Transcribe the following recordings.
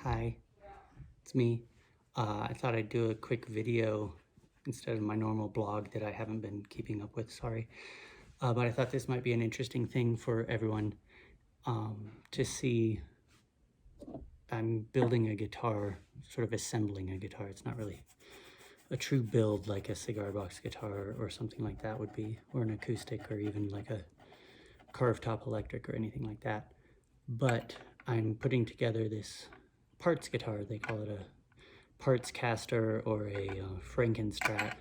Hi, it's me. I thought I'd do a quick video instead of my normal blog that I haven't been keeping up with, sorry. But I thought this might be an interesting thing for everyone to see. I'm building a guitar, sort of assembling a guitar. It's not really a true build like a cigar box guitar or something like that would be, or an acoustic, or even like a carved top electric or anything like that. But I'm putting together this parts guitar. They call it a parts caster or a Frankenstrat.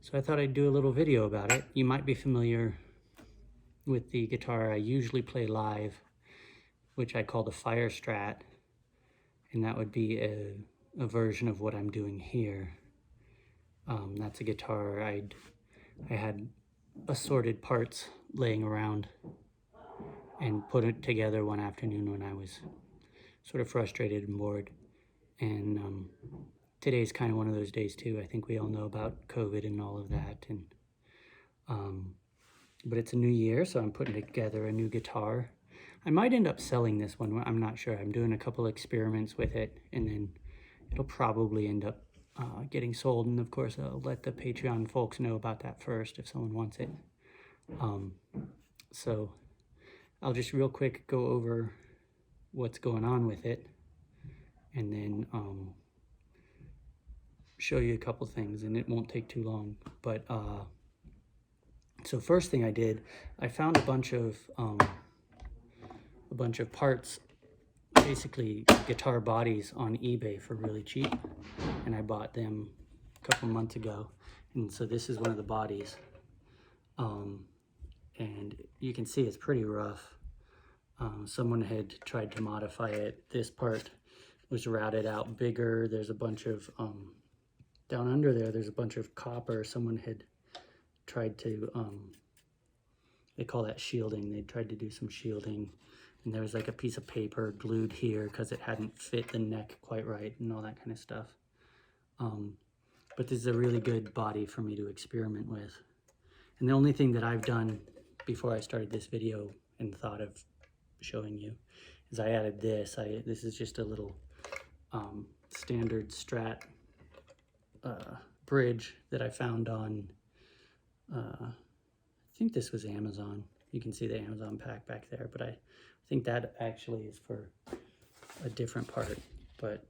So I thought I'd do a little video about it. You might be familiar with the guitar I usually play live, which I call the Fire Strat, and that would be a version of what I'm doing here. That's a guitar I had assorted parts laying around and put it together one afternoon when I was sort of frustrated and bored. And today's kind of one of those days too. I think we all know about COVID and all of that. And but it's a new year, so I'm putting together a new guitar. I might end up selling this one. I'm not sure. I'm doing a couple experiments with it, and then it'll probably end up getting sold. And of course, I'll let the Patreon folks know about that first if someone wants it. So I'll just real quick go over what's going on with it, and then show you a couple things, and it won't take too long. But so first thing I did, I found a bunch of parts, basically guitar bodies, on eBay for really cheap, and I bought them a couple months ago. And so this is one of the bodies, and you can see it's pretty rough. Someone had tried to modify it. This part was routed out bigger. There's a bunch of down under there's a bunch of copper. Someone had tried to they call that shielding. They tried to do some shielding, and there was like a piece of paper glued here because it hadn't fit the neck quite right and all that kind of stuff. But this is a really good body for me to experiment with. And the only thing that I've done before I started this video and thought of showing you is I added this. This is just a little standard Strat bridge that I found on, I think this was Amazon. You can see the Amazon pack back there, but I think that actually is for a different part. But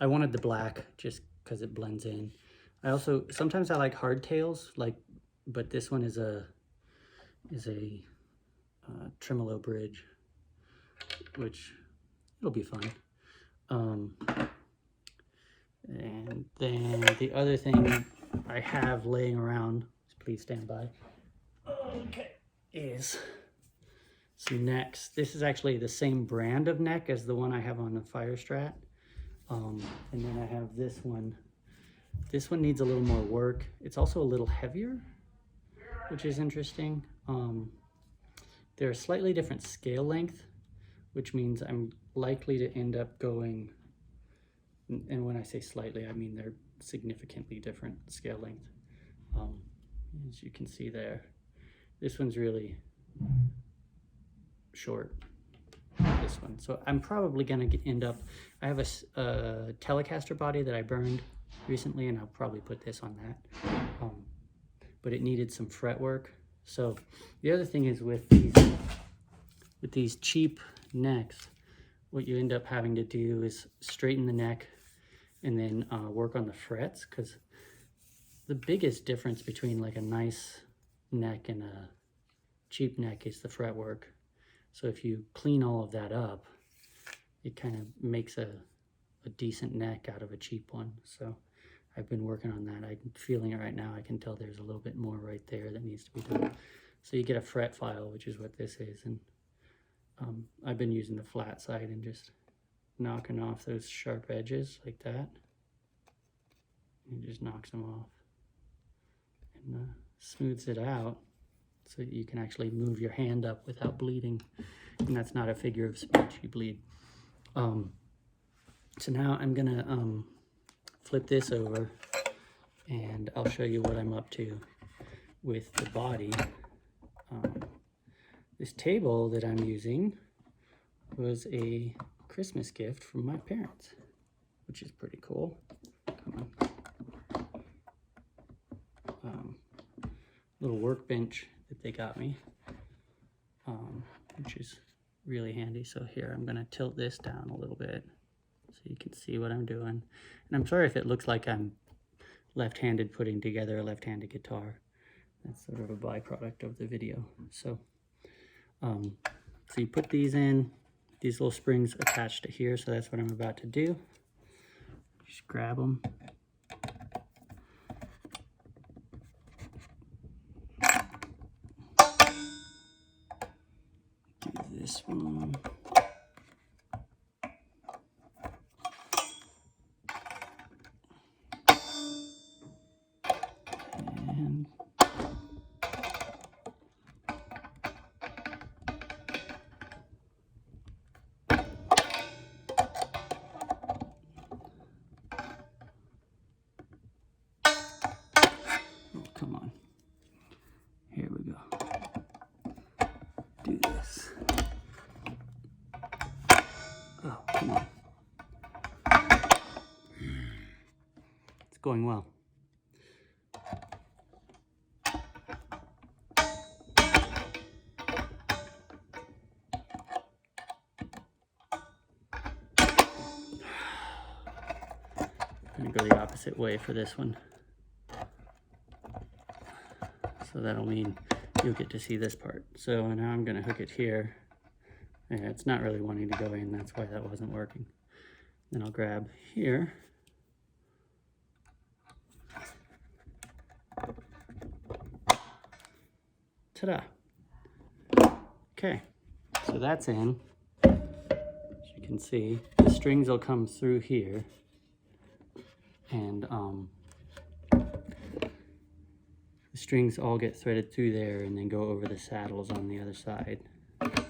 I wanted the black just because it blends in. I also, sometimes I like hardtails, but this one is a tremolo bridge, which it'll be fun. And then the other thing I have laying around, please stand by, okay, is some necks. This is actually the same brand of neck as the one I have on the Fire Strat. And then I have this one. This one needs a little more work. It's also a little heavier, which is interesting. They're a slightly different scale length, which means I'm likely to end up going, and when I say slightly, I mean they're significantly different scale length. As you can see there, this one's really short, this one. So I'm probably gonna end up, I have a Telecaster body that I burned recently, and I'll probably put this on that. But it needed some fret work. So the other thing is with these cheap necks, what you end up having to do is straighten the neck and then work on the frets, because the biggest difference between like a nice neck and a cheap neck is the fret work. So if you clean all of that up, it kind of makes a decent neck out of a cheap one. So I've been working on that. I'm feeling it right now. I can tell there's a little bit more right there that needs to be done. So you get a fret file, which is what this is. And I've been using the flat side and just knocking off those sharp edges like that. And it just knocks them off and smooths it out so that you can actually move your hand up without bleeding. And that's not a figure of speech, you bleed. So now I'm gonna flip this over, and I'll show you what I'm up to with the body. This table that I'm using was a Christmas gift from my parents, which is pretty cool. Come on. Little workbench that they got me, which is really handy. So here, I'm gonna tilt this down a little bit so you can see what I'm doing. And I'm sorry if it looks like I'm left-handed putting together a left-handed guitar. That's sort of a byproduct of the video. So, so you put these in, these little springs attached to here, so that's what I'm about to do. Just grab them. Do this one. And oh, come on. Here we go. Do this. Oh, come on. It's going well. I'm gonna go the opposite way for this one. So that'll mean you'll get to see this part. So now I'm gonna hook it here. Yeah, it's not really wanting to go in, that's why that wasn't working. Then I'll grab here. Ta-da. Okay, so that's in. As you can see, the strings will come through here. And the strings all get threaded through there and then go over the saddles on the other side.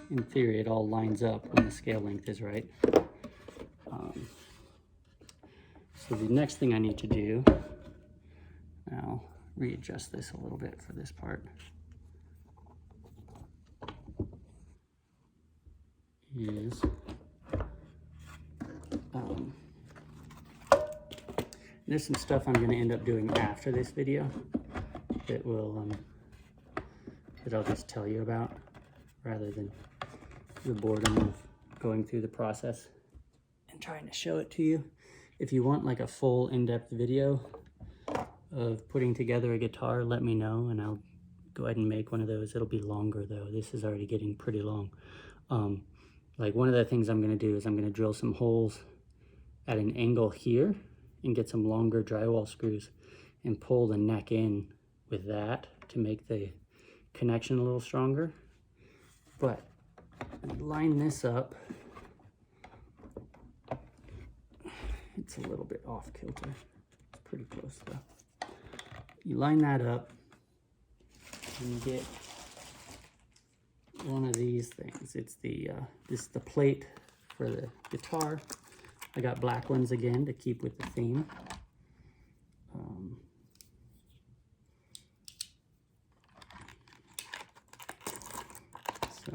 In theory, it all lines up when the scale length is right. So the next thing I need to do, I'll readjust this a little bit for this part, is there's some stuff I'm going to end up doing after this video that will that I'll just tell you about rather than the boredom of going through the process and trying to show it to you. If you want like a full in-depth video of putting together a guitar, let me know and I'll go ahead and make one of those. It'll be longer though. This is already getting pretty long. Like one of the things I'm going to do is I'm going to drill some holes at an angle here and get some longer drywall screws and pull the neck in with that to make the connection a little stronger. But line this up. It's a little bit off kilter. It's pretty close though. You line that up and you get one of these things. It's the this is the plate for the guitar. I got black ones again to keep with the theme. So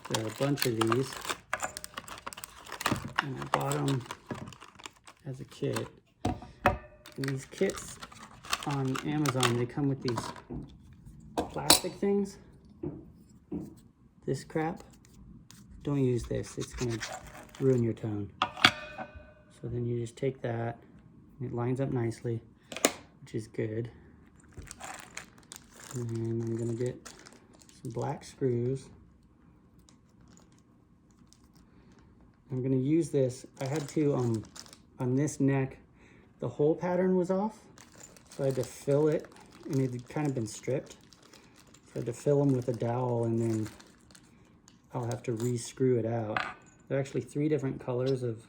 there are a bunch of these, and I bought them as a kit. And these kits on Amazon, they come with these plastic things. This crap, don't use this. It's gonna ruin your tone. So then you just take that, and it lines up nicely, which is good. And then I'm gonna get some black screws. I'm gonna use this. I had to, on this neck, the hole pattern was off. So I had to fill it, and it had kind of been stripped. So I had to fill them with a dowel, and then I'll have to re-screw it out. There are actually 3 different colors of,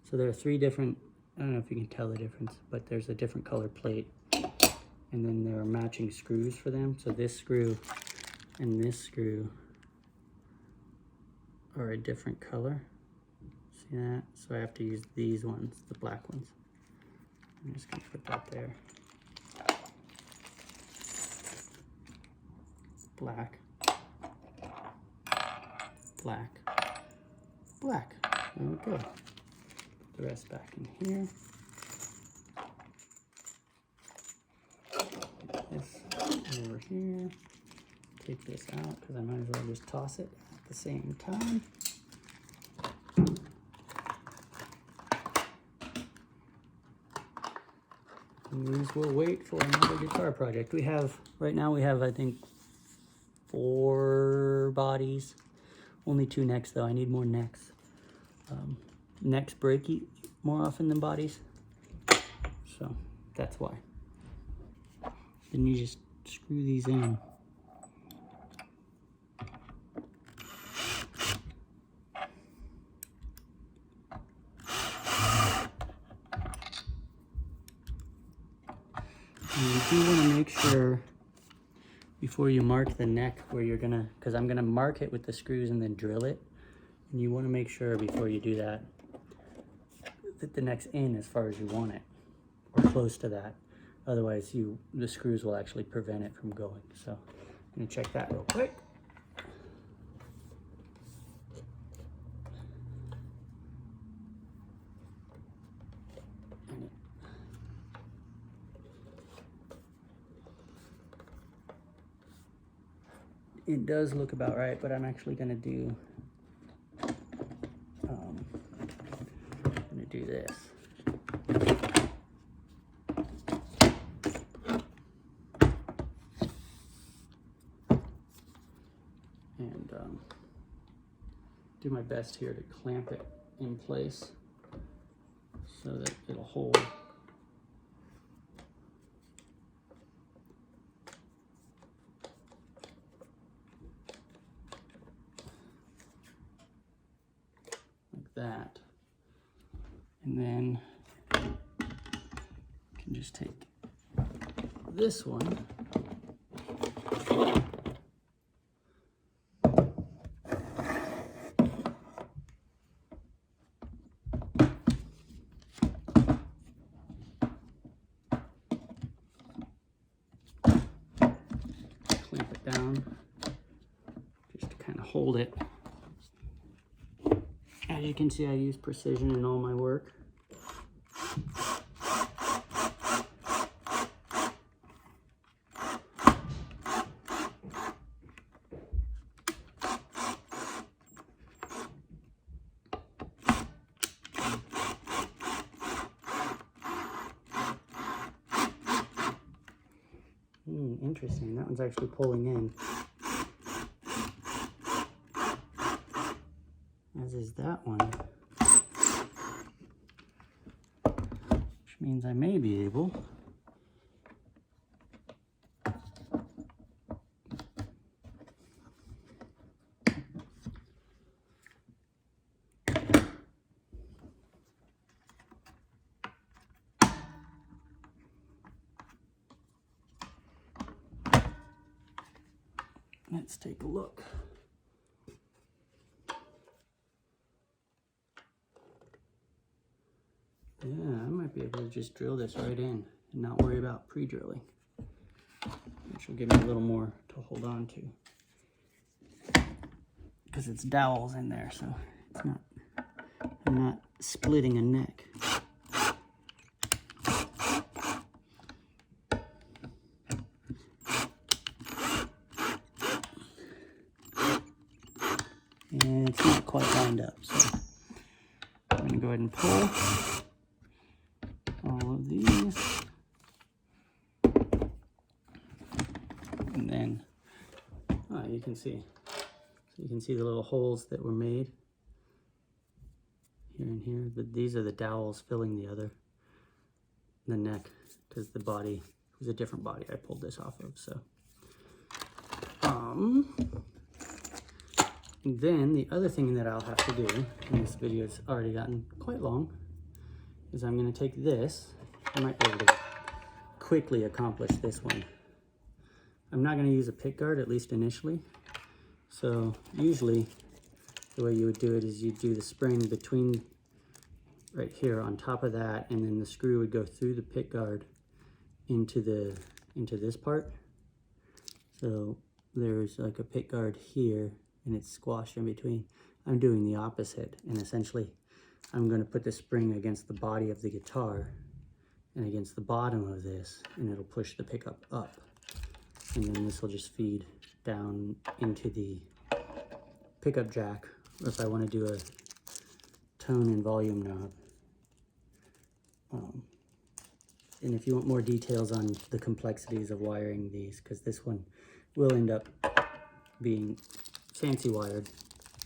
so there are 3 different, I don't know if you can tell the difference, but there's a different color plate. And then there are matching screws for them. So this screw and this screw are a different color. See that? So I have to use these ones, the black ones. I'm just gonna put that there. Black, black, black. There we go. Put the rest back in here. This over here. Take this out because I might as well just toss it at the same time. And these will wait for another guitar project. We have, right now we have, I think, 4 bodies. Only 2 necks though. I need more necks. Necks break more often than bodies. So that's why. Then you just screw these in. And you do want to make sure before you mark the neck where you're gonna, because I'm gonna mark it with the screws and then drill it. And you want to make sure before you do that that the neck's in as far as you want it, or close to that. Otherwise, the screws will actually prevent it from going. So I'm gonna check that real quick. It does look about right, but I'm actually gonna do this. And do my best here to clamp it in place so that it'll hold. Like that. And then you can just take this one clamp it down just to kind of hold it. As you can see, I use precision in all my work. Interesting, that one's actually pulling in. As is that one. Which means I may be able let's take a look. Yeah, I might be able to just drill this right in and not worry about pre-drilling, which will give me a little more to hold on to. Because it's dowels in there, so it's not, I'm not splitting a neck. And it's not quite lined up, so I'm going to go ahead and pull all of these. And then, you can see. So you can see the little holes that were made here and here. These are the dowels filling the neck, because the body was a different body I pulled this off of. So, then the other thing that I'll have to do, and this video's already gotten quite long, is I'm going to take this. I might be able to quickly accomplish this one. I'm not going to use a pick guard, at least initially. So usually the way you would do it is you'd do the spring between right here on top of that, and then the screw would go through the pick guard into this part. So there's like a pick guard here, and it's squashed in between. I'm doing the opposite, and essentially I'm going to put the spring against the body of the guitar and against the bottom of this, and it'll push the pickup up. And then this will just feed down into the pickup jack, or if I want to do a tone and volume knob. And if you want more details on the complexities of wiring these, because this one will end up being fancy wired,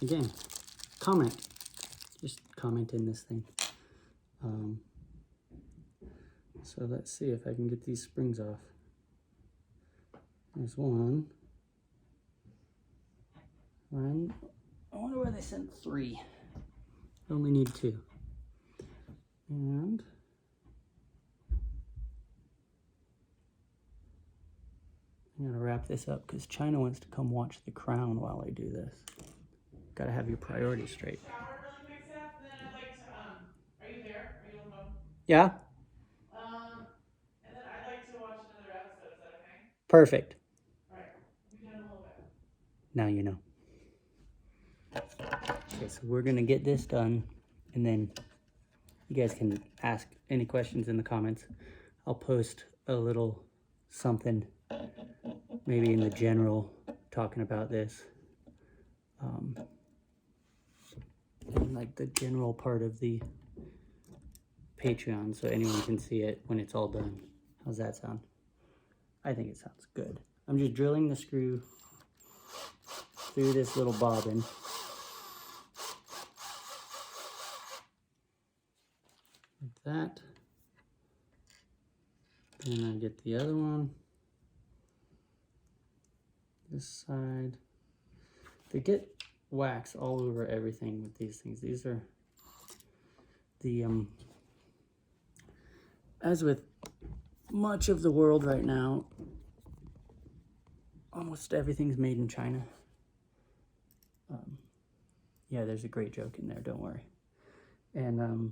again, just comment in this thing. So let's see if I can get these springs off. There's one. I wonder where they sent 3. I only need 2. And I'm gonna wrap this up because China wants to come watch The Crown while I do this. Gotta have your priorities straight. Are you there? Are you on the phone? Yeah? And then I'd like to watch another episode. Is that okay? Perfect. All right. We'll be done in a little bit. Now you know. Okay, so we're gonna get this done, and then you guys can ask any questions in the comments. I'll post a little something, maybe in the general, talking about this. In like the general part of the Patreon, so anyone can see it when it's all done. How's that sound? I think it sounds good. I'm just drilling the screw through this little bobbin. Like that. Then I get the other one. This side. They get wax all over everything with these things. These are the as with much of the world right now, almost everything's made in China. Yeah, there's a great joke in there, don't worry. And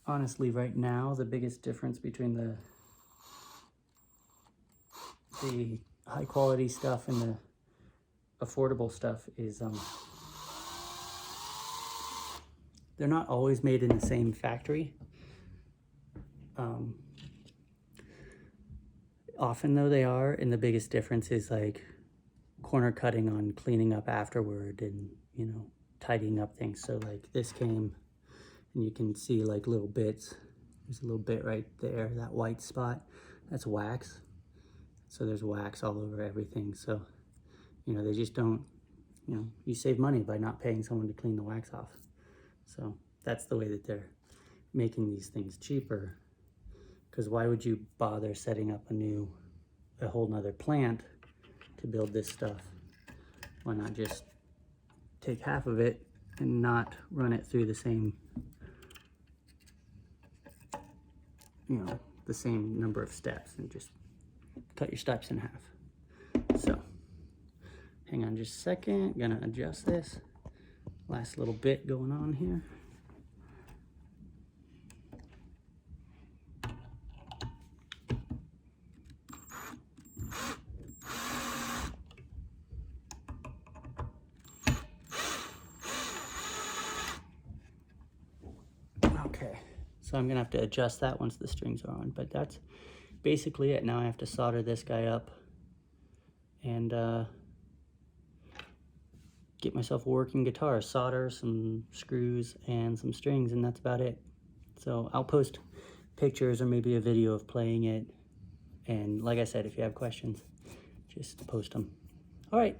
honestly, right now, the biggest difference between the high quality stuff and the affordable stuff is they're not always made in the same factory. Often though they are, and the biggest difference is like corner cutting on cleaning up afterward and, you know, tidying up things. So like this came and you can see like little bits. There's a little bit right there, that white spot, that's wax. So there's wax all over everything. So, you know, they just don't, you know, you save money by not paying someone to clean the wax off. So that's the way that they're making these things cheaper. Because why would you bother setting up a whole nother plant to build this stuff? Why not just take half of it and not run it through the same, you know, the same number of steps, and just cut your steps in half. So, hang on just a second, gonna adjust this. Last little bit going on here. Okay, so I'm gonna have to adjust that once the strings are on, but that's basically it. Now I have to solder this guy up and get myself a working guitar, solder some screws and some strings, and that's about it. So I'll post pictures or maybe a video of playing it. And like I said, if you have questions, just post them. All right.